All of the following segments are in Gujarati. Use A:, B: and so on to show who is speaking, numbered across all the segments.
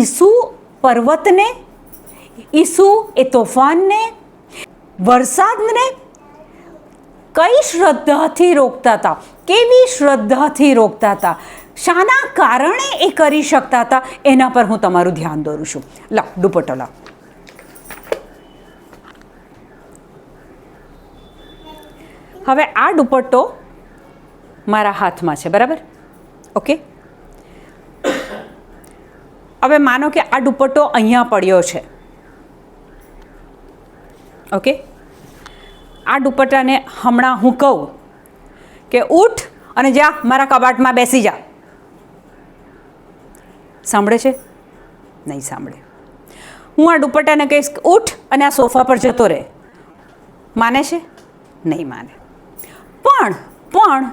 A: ઈસુ પર્વતને, ઈસુ એ તોફાનને, વરસાદને કઈ શ્રદ્ધાથી રોકતા હતા, કેવી શ્રદ્ધાથી રોકતા હતા, શાના કારણે એ કરી શકતા હતા, એના પર હું તમારું ધ્યાન દોરું છું. લા દુપટ્ટો લા. હવે આ દુપટ્ટો મારા હાથમાં છે, બરાબર? ઓકે. હવે માનો કે આ દુપટ્ટો અહીંયા પડ્યો છે. ઓકે. આ દુપટ્ટાને હમણાં હું કહું કે ઉઠ અને જા મારા કબાટમાં બેસી જા, સાંભળે છે? નહીં સાંભળે. હું આ દુપટ્ટાને કહીશ ઉઠ અને આ સોફા પર જતો રહે, માને છે? નહીં માને. પણ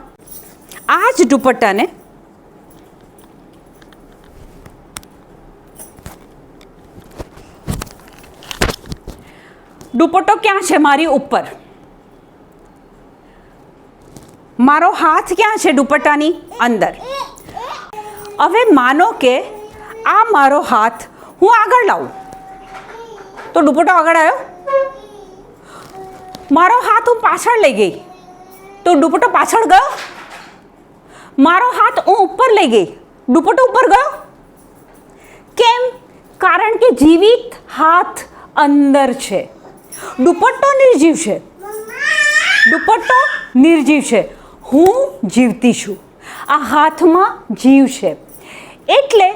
A: આ જ દુપટ્ટાને દુપટ્ટો ક્યાં છે? મારી ઉપર. મારો હાથ ક્યાં છે? દુપટ્ટાની અંદર. હવે માનો કે આ મારો હાથ હું આગળ લાવું તો દુપટ્ટો આગળ આવ્યો. મારો હાથ હું પાછળ લઈ ગઈ તો દુપટ્ટો પાછળ ગયો. મારો હાથ હું ઉપર લઈ ગઈ, દુપટ્ટો ઉપર ગયો. કેમ? કારણ કે જીવિત હાથ અંદર છે, દુપટ્ટો નિર્જીવ છે. દુપટ્ટો નિર્જીવ છે, હું જીવતી છું. આ હાથમાં જીવ છે, એટલે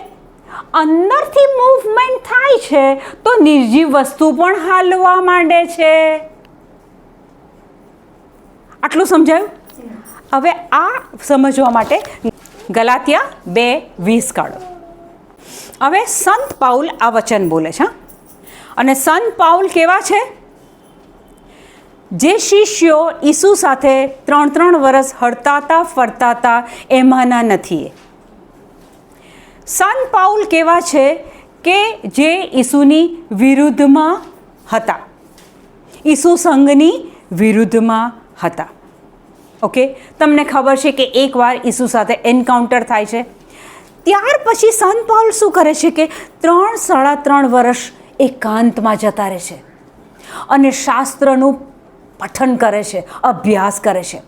A: અંદરથી મૂવમેન્ટ થાય છે તો નિર્જીવ વસ્તુ પણ હાલવા માંડે છે. આટલું સમજાયું? હવે આ સમજવા માટે ગલાતિયા 2:20 કાઢો. હવે સંત પાઉલ આ વચન બોલે છે, અને સંત પાઉલ કેવા છે? જે શિષ્યો ઈસુ સાથે 3 વર્ષ હરતા ફરતા હતા એમાંના નથી. સંત પાઉલ કેવા છે કે જે ઈસુની વિરુદ્ધમાં હતા, ઈસુ સંઘની વિરુદ્ધમાં હતા. ઓકે. તમને ખબર છે કે એકવાર ઈસુ સાથે એન્કાઉન્ટર થાય છે, ત્યાર પછી સંત પાઉલ શું કરે છે કે 3-3.5 વર્ષ એકાંતમાં જતા રહે છે અને શાસ્ત્રનું પઠન કરે છે, અભ્યાસ કરે છે.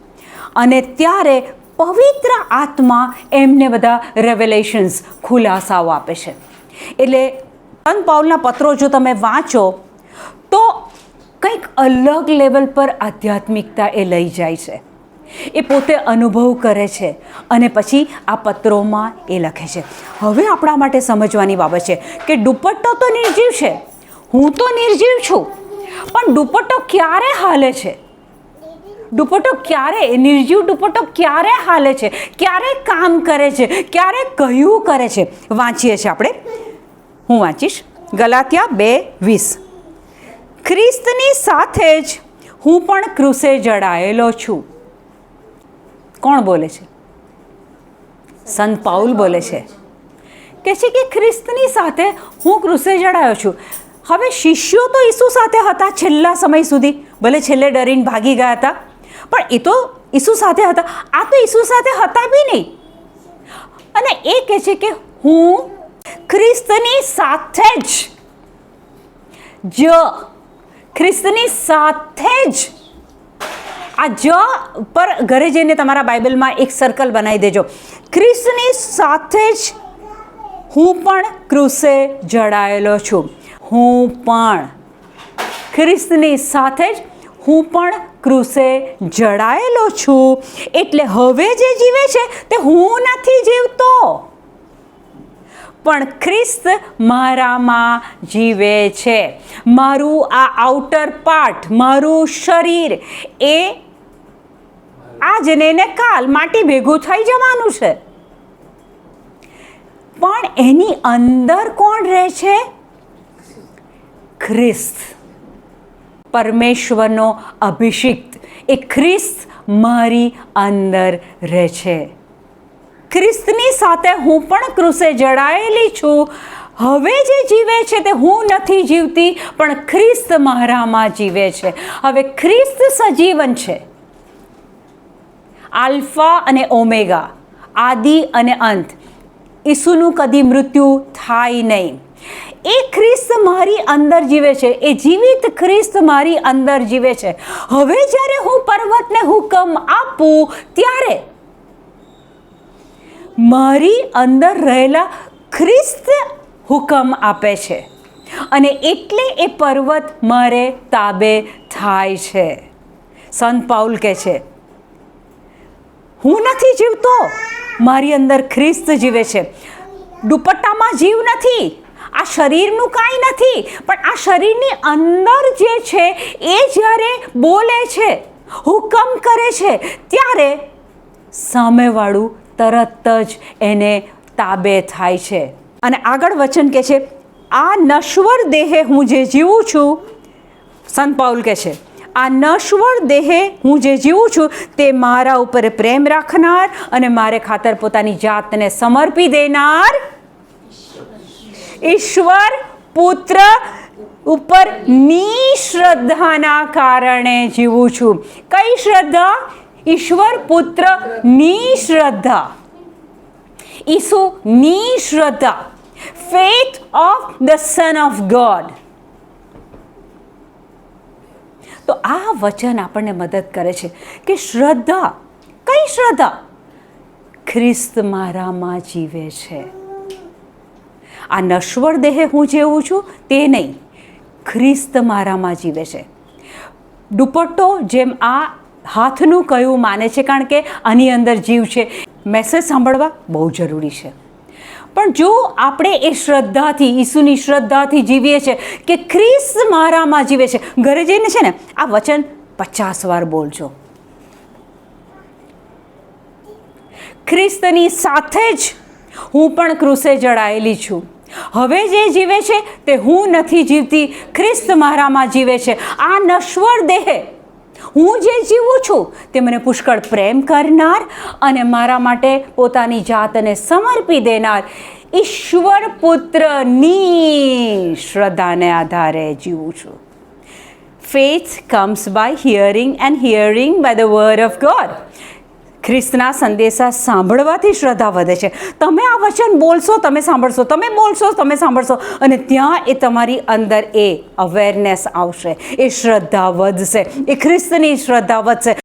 A: અને ત્યારે પવિત્ર આત્મા એમને બધા રેવેલેશન્સ, ખુલાસાઓ આપે છે. એટલે સંત પાઉલના પત્રો જો તમે વાંચો તો કંઈક અલગ લેવલ પર આધ્યાત્મિકતા એ લઈ જાય છે. એ પોતે અનુભવ કરે છે અને પછી આ પત્રોમાં એ લખે છે. હવે આપણા માટે સમજવાની બાબત છે કે દુપટ્ટો તો નિર્જીવ છે, હું તો નિર્જીવ છું, પણ દુપટ્ટો ક્યારે હાલે છે? દુપટ્ટો ક્યારે, નિર્જીવ દુપટ્ટો ક્યારે હાલે છે, ક્યારે કામ કરે છે, ક્યારે કયું કરે છે? વાંચીએ છીએ આપણે. હું વાંચીશ. ગલાતિયા 2:20. ખ્રિસ્તની સાથે જ હું પણ ક્રૂસે જડાયેલો છું. કોણ બોલે છે? સંત પાઉલ બોલે છે. કહે છે કે ખ્રિસ્તની સાથે હું ક્રૂસે જડાયો છું. હવે શિષ્યો તો ઈસુ સાથે હતા છેલ્લા સમય સુધી, ભલે છેલ્લે ડરીને ભાગી ગયા હતા, પણ એ તો ઈસુ સાથે હતા. આ તો ઈસુ સાથે હતા બી નહીં. અને એ કહે છે કે હું ખ્રિસ્તની સાથે જ, ખ્રિસ્તની સાથે જ. આ જ પર ઘરે જઈને તમારા બાઇબલમાં એક સર્કલ બનાવી દેજો. ખ્રિસ્તની સાથે જ હું પણ ક્રૂસે જડાયેલો છું. હું પણ ખ્રિસ્તની સાથે જ હું પણ ક્રૂસે જડાયેલો છું. એટલે હવે જે જીવે છે તે હું નથી જીવતો, પણ ખ્રિસ્ત મારામાં જીવે છે. મારું આ આઉટર પાર્ટ, મારું શરીર, એ આજ ને કાલ માટી ભેગું થઈ જવાનું છે, પણ એની અંદર કોણ રહે છે? ખ્રિસ્ત, પરમેશ્વરનો અભિષિક્ત. એ ખ્રિસ્ત મારી અંદર રહે છે. ખ્રિસ્તની સાથે હું પણ ક્રૂસે જડાયેલી છું. હવે જે જીવે છે તે હું નથી જીવતી, પણ ખ્રિસ્ત મારામાં જીવે છે. હવે ખ્રિસ્ત સજીવન છે, આલ્ફા અને ઓમેગા, આદિ અને અંત. ઈસુનું કદી મૃત્યુ થાય નહીં. એ ખ્રિસ્ત મારી અંદર જીવે છે, એ જીવિત ખ્રિસ્ત મારી અંદર જીવે છે. હવે જ્યારે હું પર્વતને હુકમ આપું ત્યારે મારી અંદર રહેલા ખ્રિસ્ત હુકમ આપે છે અને એટલે એ પર્વત મારે તાબે થાય છે. સંત પાઉલ કહે છે, હું નથી જીવતો, મારી અંદર ખ્રિસ્ત જીવે છે. દુપટ્ટામાં જીવ નથી, આ શરીરનું કાંઈ નથી, પણ આ શરીરની અંદર જે છે એ જ્યારે બોલે છે, હુકમ કરે છે, ત્યારે સામેવાળું તરત જ એને તાબે થાય છે. અને આગળ વચન કહે છે, આ નશ્વર દેહે હું જે જીવું છું, સંત પાઉલ કહે છે, આ નશ્વર દેહે હું જે જીવું છું તે મારા ઉપર પ્રેમ રાખનાર અને મારે ખાતર પોતાની જાતને સમર્પી દેનાર ઈશ્વર પુત્ર ઉપર નિશ્રદ્ધાના કારણે જીવું છું. કઈ શ્રદ્ધા? ઈશ્વર પુત્ર નિશ્રદ્ધા, ઈસુ નિશ્રદ્ધા, faith of the Son of God. તો આ વચન આપણને મદદ કરે છે કે શ્રદ્ધા, કઈ શ્રદ્ધા? ખ્રિસ્ત મારામાં જીવે છે. આ નશ્વર દેહે હું જેવું છું તે નહીં, ખ્રિસ્ત મારામાં જીવે છે. દુપટ્ટો જેમ આ હાથનું કયું માને છે, કારણ કે આની અંદર જીવ છે. મેસેજ સાંભળવા બહુ જરૂરી છે, પણ જો આપણે એ શ્રદ્ધાથી, ઈસુની શ્રદ્ધાથી જીવીએ છીએ કે ખ્રિસ્ત મારામાં જીવે છે, ઘરે જઈને છે ને આ વચન 50 વાર બોલજો. ખ્રિસ્તની સાથે જ હું પણ ક્રૂસે જડાયેલી છું. હવે જે જીવે છે તે હું નથી જીવતી, ખ્રિસ્ત મારામાં જીવે છે. આ નશ્વર દેહે હું જે જીવું છું તે મને પુષ્કળ પ્રેમ કરનાર અને મારા માટે પોતાની જાતને સમર્પી દેનાર ઈશ્વર પુત્રની શ્રદ્ધાને આધારે જીવું છું. Faith comes by hearing and hearing by the word of God. ખ્રિસ્તના સંદેશા સાંભળવાથી શ્રદ્ધા વધે છે. તમે આ વચન બોલશો, તમે સાંભળશો, તમે બોલશો, તમે સાંભળશો, અને ત્યાં એ તમારી અંદર એ અવેરનેસ આવશે, એ શ્રદ્ધા વધશે, એ ખ્રિસ્તની શ્રદ્ધા વધશે.